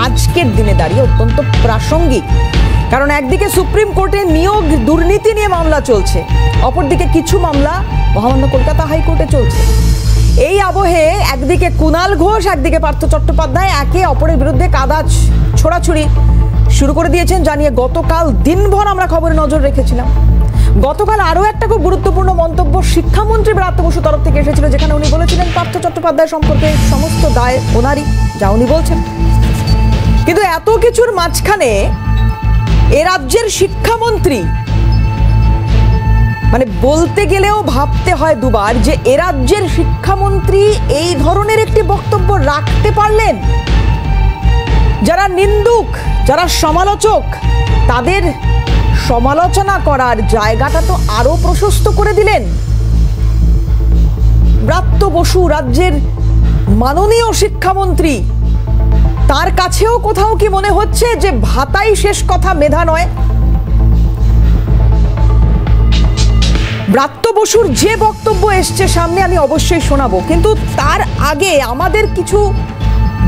আজকের দিনে দাঁড়িয়ে অত্যন্ত প্রাসঙ্গিক। কারণ একদিকে সুপ্রিম কোর্টে নিয়োগ দুর্নীতি নিয়ে মামলা চলছে, অপরদিকে কিছু মামলা মহামান্য কলকাতা হাইকোর্টে চলছে। এই আবহে একদিকে কুণাল ঘোষ, একদিকে পার্থ চট্টোপাধ্যায় একে অপরের বিরুদ্ধে কাদা ছোড়াছুড়ি শুরু করে দিয়েছেন, জানিয়ে গতকাল দিনভর আমরা খবরে নজর রেখেছিলাম। গতকাল আরো একটা খুব গুরুত্বপূর্ণ মন্তব্য শিক্ষামন্ত্রী ব্রাত্য বসুর তরফ থেকে এসেছিল, যেখানে উনি বলেছিলেন পার্থ চট্টোপাধ্যায় সম্পর্কে সমস্ত দায় ওনারই, যা উনি বলছেন। কিন্তু এত কিছুর মাঝখানে এ রাজ্যের শিক্ষামন্ত্রী, মানে বলতে গেলেও ভাবতে হয় দুবার যে এ রাজ্যের শিক্ষামন্ত্রী এই ধরনের একটি বক্তব্য রাখতে পারলেন। যারা নিন্দুক, যারা সমালোচক, তাদের সমালোচনা করার জায়গাটা তো আরো প্রশস্ত করে দিলেন। ব্রাত্য বসু রাজ্যের মাননীয় শিক্ষামন্ত্রী, তার কাছেও কোথাও কি মনে হচ্ছে যে ভাতাই শেষ কথা, মেধা নয়? ব্রাত্য বসুর যে বক্তব্য এসছে সামনে আমি অবশ্যই শোনাবো, কিন্তু তার আগে আমাদের কিছু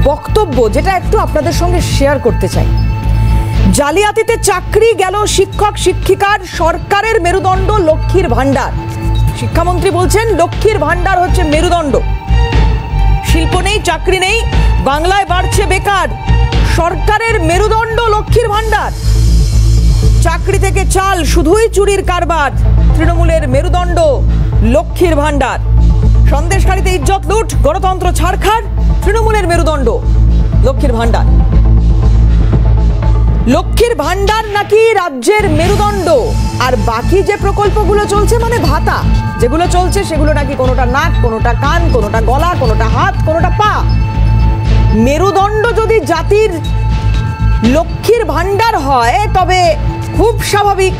বক্তব্য যেটা একটু আপনাদের সঙ্গে শেয়ার করতে চাই। জালিয়াতিতে চাকরি গেল শিক্ষক শিক্ষিকার, সরকারের মেরুদণ্ড লক্ষ্মীর ভান্ডার। শিক্ষামন্ত্রী বলছেন লক্ষ্মীর ভান্ডার হচ্ছে মেরুদণ্ড। শিল্প নেই, চাকরি নেই, বাংলায় বাড়ছে বেকার, সরকারের মেরুদণ্ড লক্ষ্মীর ভান্ডার। চাকরি থেকে চাল শুধুই চুরির কারবার, তৃণমূলের মেরুদণ্ড লক্ষ্মীর ভান্ডার। সন্দেশখালীতে ইজ্জত লুট, গণতন্ত্র ছাড়খাড়, তৃণমূলের মেরুদণ্ড লক্ষ্মীর ভান্ডার। লক্ষ্মীর ভান্ডার নাকি রাজ্যের মেরুদণ্ড, আর বাকি যে প্রকল্পগুলো চলছে মানে ভাতা যেগুলো চলছে সেগুলো নাকি কোনোটা নাক, কোনোটা কান, কোনোটা গলা, কোনোটা হাত, কোনোটা পা। মেরুদণ্ড যদি জাতির লক্ষ্মীর ভান্ডার হয় তবে খুব স্বাভাবিক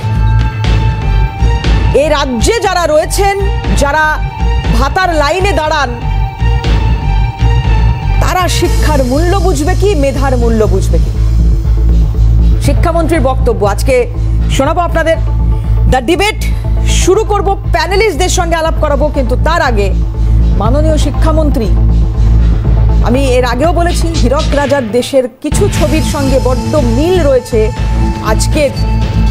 এই রাজ্যে যারা রয়েছেন, যারা ভাতার লাইনে দাঁড়ান, তারা শিক্ষার মূল্য বুঝবে কি, মেধার মূল্য বুঝবে কি? শিক্ষামন্ত্রীর বক্তব্য আজকে শোনাবো আপনাদের। দ্য ডিবেট শুরু করব, প্যানেলিস্টদের সঙ্গে আলাপ করাবো, কিন্তু তার আগে মাননীয় শিক্ষামন্ত্রী, আমি এর আগেও বলেছি হীরক রাজার দেশের কিছু ছবির সঙ্গে বড্ড মিল রয়েছে আজকের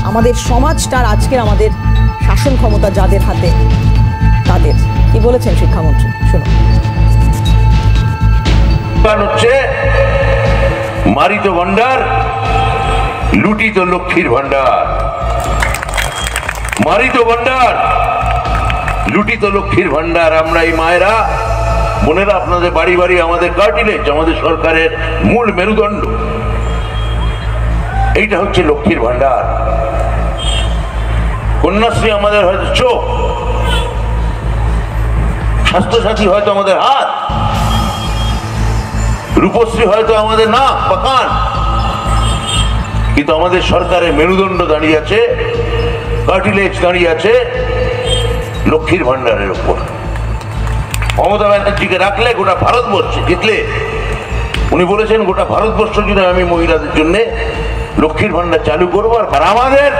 আমাদের সমাজটার, আজকের আমাদের শাসন ক্ষমতা যাদের হাতে, তাদের কি বলেছেন শিক্ষামন্ত্রী, শুনুন। হচ্ছে মারিত ভান্ডার, লুটিত লক্ষ্মীর ভান্ডার। মারিত ভান্ডার, লুটিত লক্ষ্মীর ভান্ডার। আমরা এই মায়েরা বোনেরা, আপনাদের বাড়ি বাড়ি আমাদের কার্টিলেজ, আমাদের সরকারের মূল মেরুদণ্ড, এইটা হচ্ছে লক্ষ্মীর ভান্ডার। কন্যাশ্রী আমাদের হয়তো চোখ, স্বাস্থ্যসাথী হয়তো আমাদের হাত, রূপশ্রী হয়তো আমাদের নাক বা কান, কিন্তু আমাদের সরকারের মেরুদণ্ড দাঁড়িয়ে আছে, কার্টিলেজ দাঁড়িয়ে আছে লক্ষ্মীর ভান্ডারের উপর। মমতা ব্যানার্জিকে রাখলে গোটা ভারতবর্ষে জিতলে, উনি বলেছেন গোটা ভারতবর্ষ জুড়ে আমি মহিলাদের জন্য লক্ষ্মীর ভান্ডার চালু করবো। আর আমাদের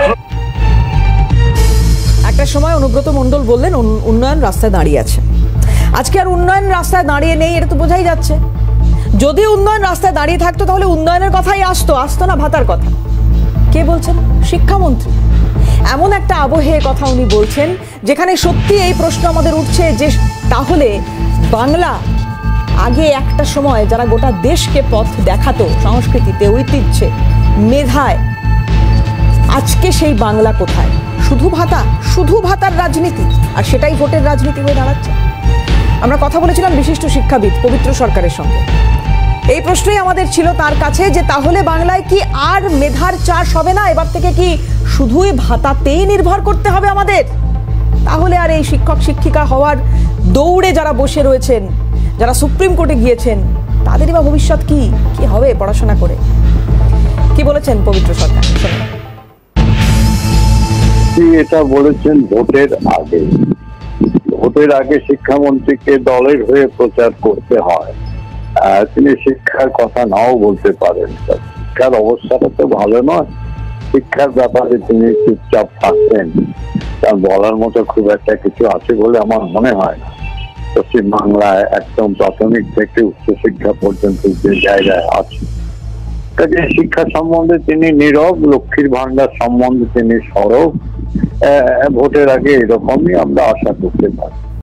একটা সময় অনুব্রত মণ্ডল বললেন উন্নয়ন রাস্তায় দাঁড়িয়ে আছে, আজকে আর উন্নয়ন রাস্তায় দাঁড়িয়ে নেই, এটা তো বোঝাই যাচ্ছে। যদি উন্নয়ন রাস্তায় দাঁড়িয়ে থাকতো তাহলে উন্নয়নের কথাই আসতো না ভাতার কথা। কে বলছেন? শিক্ষামন্ত্রী। এমন একটা আবহে কথা উনি বলছেন যেখানে সত্যি এই প্রশ্ন আমাদের উঠছে যে তাহলে বাংলা আগে একটা সময় যারা গোটা দেশকে পথ দেখাতো সংস্কৃতিতে, ঐতিহ্যে, মেধায়, আজকে সেই বাংলা কোথায়? শুধু ভাতা, শুধু ভাতার রাজনীতি, আর সেটাই ভোটের রাজনীতি হয়ে দাঁড়াচ্ছে। আমরা কথা বলেছিলাম বিশিষ্ট শিক্ষাবিদ পবিত্র সরকারের সঙ্গে, এই প্রশ্নই আমাদের ছিল তার কাছে যে তাহলে বাংলায় কি আর মেধার চাষ হবে না? এবার থেকে কি শুধুই ভাতাতেই নির্ভর করতে হবে আমাদের? তাহলে আর এই শিক্ষক শিক্ষিকা হওয়ার দৌড়ে যারা বসে রয়েছেন, যারা সুপ্রিম কোর্টে গিয়েছেন, তাদেরই বা ভবিষ্যৎ কি হবে পড়াশোনা করে? কি বলেছেন পবিত্র সরকার? এটা বলেছেন ভোটের আগে। ভোটের আগে শিক্ষামন্ত্রীকে দলের হয়ে প্রচার করতে হয়। তিনি শিক্ষার কথা নাও বলতে পারেন, শিক্ষার অবস্থাটা তো ভালো নয়। শিক্ষার ব্যাপারে তিনি চুপচাপ থাকতেন, তার বলার মতো খুব একটা কিছু আছে বলে আমার মনে হয়। পশ্চিমবাংলায় একদম প্রাথমিক থেকে উচ্চশিক্ষা পর্যন্ত যে জায়গায় আছে কাজে শিক্ষা সম্বন্ধে তিনি নীরব, লক্ষ্মীর ভান্ডার সম্বন্ধে তিনি সরব। ভোটের আগে এরকমই আমরা আশা করতে পারি।